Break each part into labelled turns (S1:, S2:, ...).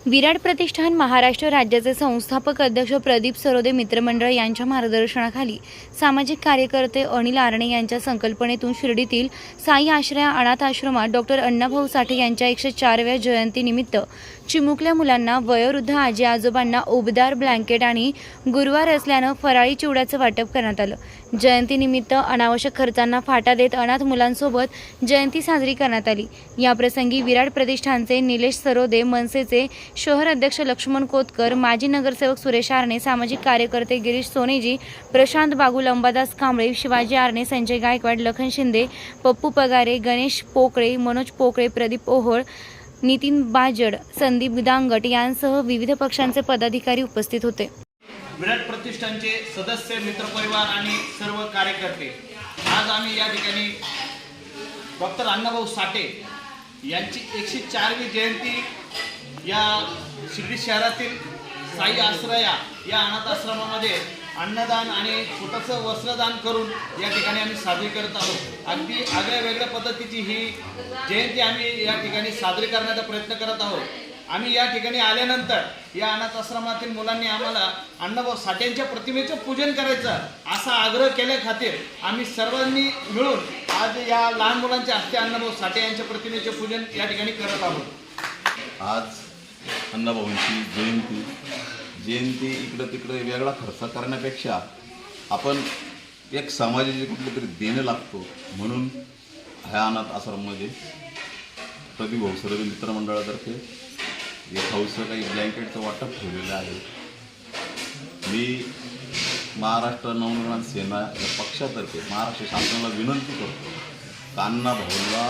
S1: विराट प्रतिष्ठान महाराष्ट्र राज्याचे संस्थापक अध्यक्ष प्रदीप सरोदे मित्रमंडळ यांच्या मार्गदर्शनाखाली सामाजिक कार्यकर्ते अनिल आरणे यांच्या संकल्पनेतून शिर्डीतील साई आश्रय अनाथ आश्रमात डॉक्टर अण्णाभाऊ साठे यांच्या 104व्या जयंतीनिमित्त चिमुकल्या मुलांना, वयोवृद्ध आजी आजोबांना उबदार ब्लँकेट आणि गुरुवार असल्यानं फराळी चिवड्याचं वाटप करण्यात आलं। जयंतीनिमित्त अनावश्यक खर्चांना फाटा देत अनाथ मुलांसोबत जयंती साजरी करण्यात आली। याप्रसंगी विराट प्रतिष्ठानचे निलेश सरोदे, मनसेचे शहर अध्यक्ष लक्ष्मण कोतकर, माजी नगरसेवक सुरेश आरणे, सामाजिक कार्यकर्ते गिरीश सोनेजी, प्रशांत बागुल, अंबादास कांबळे, शिवाजी आरणे, संजय गायकवाड, लखन शिंदे, पप्पू पगारे, गणेश पोकळे, मनोज पोकळे, प्रदीप ओहोळ, नितीन बाजड, संदीप दांगट यांसह विविध पक्षांचे पदाधिकारी उपस्थित होते।
S2: विराट प्रतिष्ठानचे सदस्य, मित्रपरिवार आणि सर्व कार्यकर्ते, आज आम्ही या ठिकाणी डॉक्टर अण्णाभाऊ साठे यांची 104वी जयंती या शिर्डी शहरातील साई आश्रया या अनाथ आश्रमामध्ये अन्नदान आणि छोटंसं वस्त्रदान करून या ठिकाणी आम्ही साजरी करत आहोत। अगदी आगळ्या वेगळ्या पद्धतीची ही जयंती आम्ही या ठिकाणी साजरी करण्याचा प्रयत्न करत आहोत। आम्ही या ठिकाणी आल्यानंतर या अनाथ आश्रमातील मुलांनी आम्हाला अण्णाभाऊ साठेंच्या प्रतिमेचं पूजन करायचं असा आग्रह केल्या खातीर आम्ही सर्वांनी मिळून आज या लहान मुलांच्या हस्ते अण्णाभाऊ साठे यांच्या प्रतिमेचे पूजन या ठिकाणी करत आहोत।
S3: आज अण्णाभाऊंची जयंती इकडं तिकडे वेगळा खर्च करण्यापेक्षा आपण एक समाजाचे कुठले तरी देणं लागतो, म्हणून ह्या अनाथ आश्रममध्ये प्रदीप भाऊ सरोदे मित्रमंडळातर्फे एक हौसं काही ब्लँकेटचं वाटप ठेवलेलं आहे। मी महाराष्ट्र नवनिर्माण सेना या पक्षातर्फे महाराष्ट्र शासनाला विनंती करतो की अण्णाभाऊला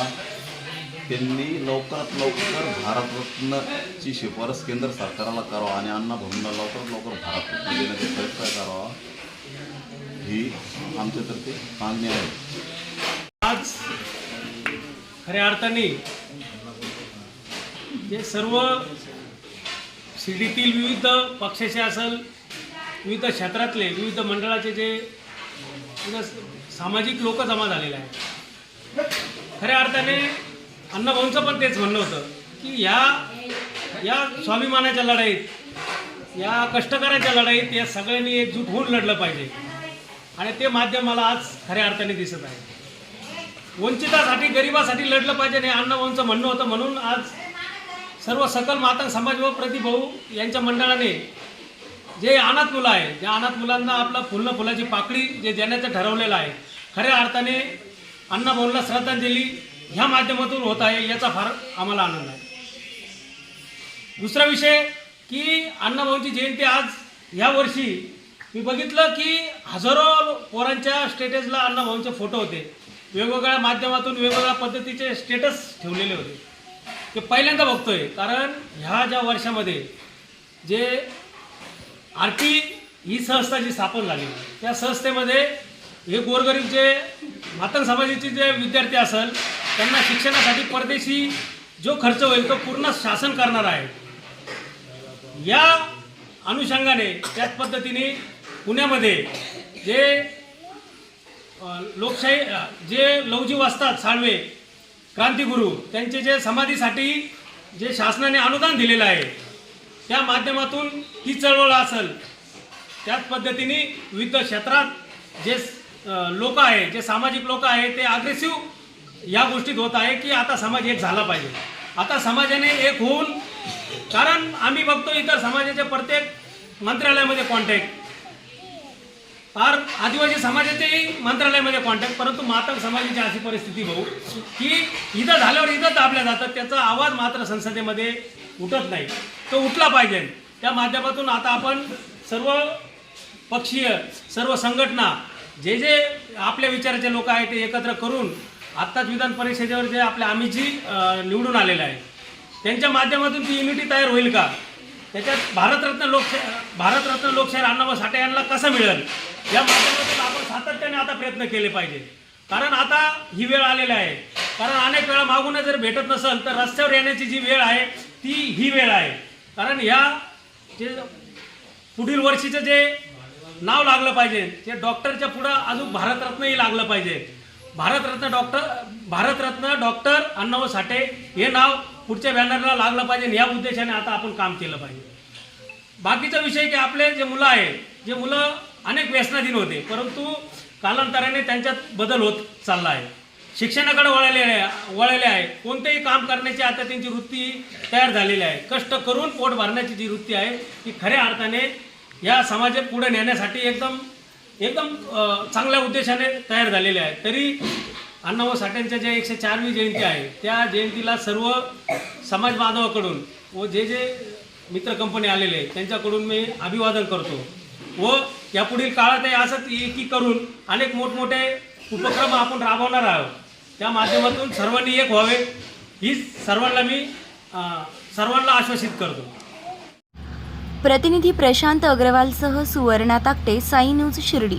S3: त्यांनी लवकरात लवकर भारतरत्नची शिफारस केंद्र सरकारला करावा आणि अण्णाभाऊंना लवकरात लवकर भारतरत्न देण्याचा प्रयत्न करावा, ही आमच्यातर्फे मागणी आहे।
S4: आज खऱ्या अर्थाने जे सर्व शिर्डीतील विविध पक्षाचे असेल, विविध क्षेत्रातले विविध मंडळाचे जे सामाजिक लोक जमा झालेले आहेत, खऱ्या अर्थाने अण्णाभाऊंचं पण तेच म्हणणं होतं की या स्वाभिमानाच्या लढाईत, या कष्टकऱ्याच्या लढाईत या सगळ्यांनी एकजूट होऊन लढलं पाहिजे आणि ते माध्यम मला आज खऱ्या अर्थाने दिसत आहे। वंचितासाठी, गरिबासाठी लढलं पाहिजे हे अण्णाभाऊंचं म्हणणं होतं, म्हणून आज सर्व सकल मातंग समाज व प्रदीप भाऊ यांच्या मंडळाने जे अनाथ मुलं आहे, ज्या अनाथ मुलांना आपलं फुलाची पाकळी जे देण्याचं ठरवलेलं आहे, खऱ्या अर्थाने अण्णाभाऊंना श्रद्धांजली ह्या माध्यमातून होत आहे, याचा फार आम्हाला आनंद आहे। दुसरा विषय की अण्णाभाऊंची जयंती आज ह्या वर्षी मी बघितलं की हजारो पोरांच्या स्टेटसला अण्णाभाऊंचे फोटो होते, वेगवेगळ्या माध्यमातून वेगवेगळ्या पद्धतीचे स्टेटस ठेवलेले होते। ते पहिल्यांदा बघतोय, कारण ह्या ज्या वर्षामध्ये जे RT ही संस्था जी स्थापन झाली, त्या संस्थेमध्ये हे गोरगरीब जे मातंग समाजाचे जे विद्यार्थी असेल त्यांना शिक्षणासाठी परदेशी जो खर्च होईल तो पूर्ण शासन करणार आहे। या अनुषंगाने त्याच पद्धतीने पुण्यामध्ये जे लोकशाही जे लवजीव असतात साळवे क्रांतिगुरू, त्यांचे जे समाधीसाठी जे शासनाने अनुदान दिलेलं आहे, त्या माध्यमातून ही चळवळ असेल, त्याच पद्धतीने विविध क्षेत्रात जे लोक आहे, जे सामाजिक लोक आहे, ते अग्रेसिव्ह या गोष्टीत होत आहे की आता समाज एक झाला पाहिजे, आता समाजाने एक होऊन, कारण आम्ही बघतो इतर समाजाच्या प्रत्येक मंत्रालयामध्ये कॉन्टॅक्ट, फार आदिवासी समाजाचेही मंत्रालयामध्ये कॉन्टॅक्ट, परंतु मातंग समाजाची अशी परिस्थिती भाऊ की इथं झाल्यावर इथं दाबल्या जातात, त्याचा आवाज मात्र संसदेमध्ये उठत नाही, तो उठला पाहिजे। त्या माध्यमातून आता आपण सर्व पक्षीय, सर्व संघटना, जे जे आपल्या विचाराचे लोक आहेत ते एकत्र करून आत्ताच विधान परिषदेवर जे आपल्या आम्हीची निवडून आलेलं आहे, त्यांच्या माध्यमातून ती युनिटी तयार होईल का, त्याच्यात भारतरत्न लोकशाहीर अण्णाभाऊ साठे यांना कसं मिळेल, या माध्यमातून आपण सातत्याने आता प्रयत्न केले पाहिजे। कारण आता ही वेळ आलेली आहे, कारण अनेक वेळा मागून जर भेटत नसेल तर रस्त्यावर येण्याची जी वेळ आहे ती ही वेळ आहे। कारण ह्या जे पुढील वर्षीचं जे नाव लागलं पाहिजे, ते डॉक्टरच्या पुढं अजून भारतरत्नही लागलं पाहिजे। भारतरत्न डॉक्टर अण्णाभाऊ साठे हे नाव पुढच्या बॅनरला लागलं पाहिजे या उद्देशाने आता आपण काम केलं पाहिजे. बाकीचा विषय की आपले जे मुलं आहे, जे मुलं अनेक व्यसनाधीन होते, परंतु कालांतराने त्यांच्यात बदल होत चालला आहे, शिक्षणाकडे वळलेले आहे, कोणतेही काम करण्याची आता त्यांची वृत्ती तयार झालेली आहे. कष्ट करून पोट भरण्याची जी वृत्ती आहे ती खऱ्या अर्थाने या समाजात पुढे नेण्यासाठी एकदम चांगल्या उद्देशाने तयार झालेले आहे. तरी अण्णाभाऊ साठेंच्या ज्या 104वी जयंती आहे त्या जयंतीला सर्व समाज बांधवाकडून व जे मित्र कंपनी आलेले आहेत त्यांच्याकडून मी अभिवादन करतो व यापुढील काळातही असंच एकी करून अनेक मोठमोठे उपक्रम आपण राबवणार आहोत. त्या माध्यमातून सर्वांनी एक व्हावे ही सर्वांना आश्वासित करतो.
S1: प्रतिनिधी प्रशांत अग्रवालसह सुवर्णा ताकटे, साई न्यूज शिर्डी.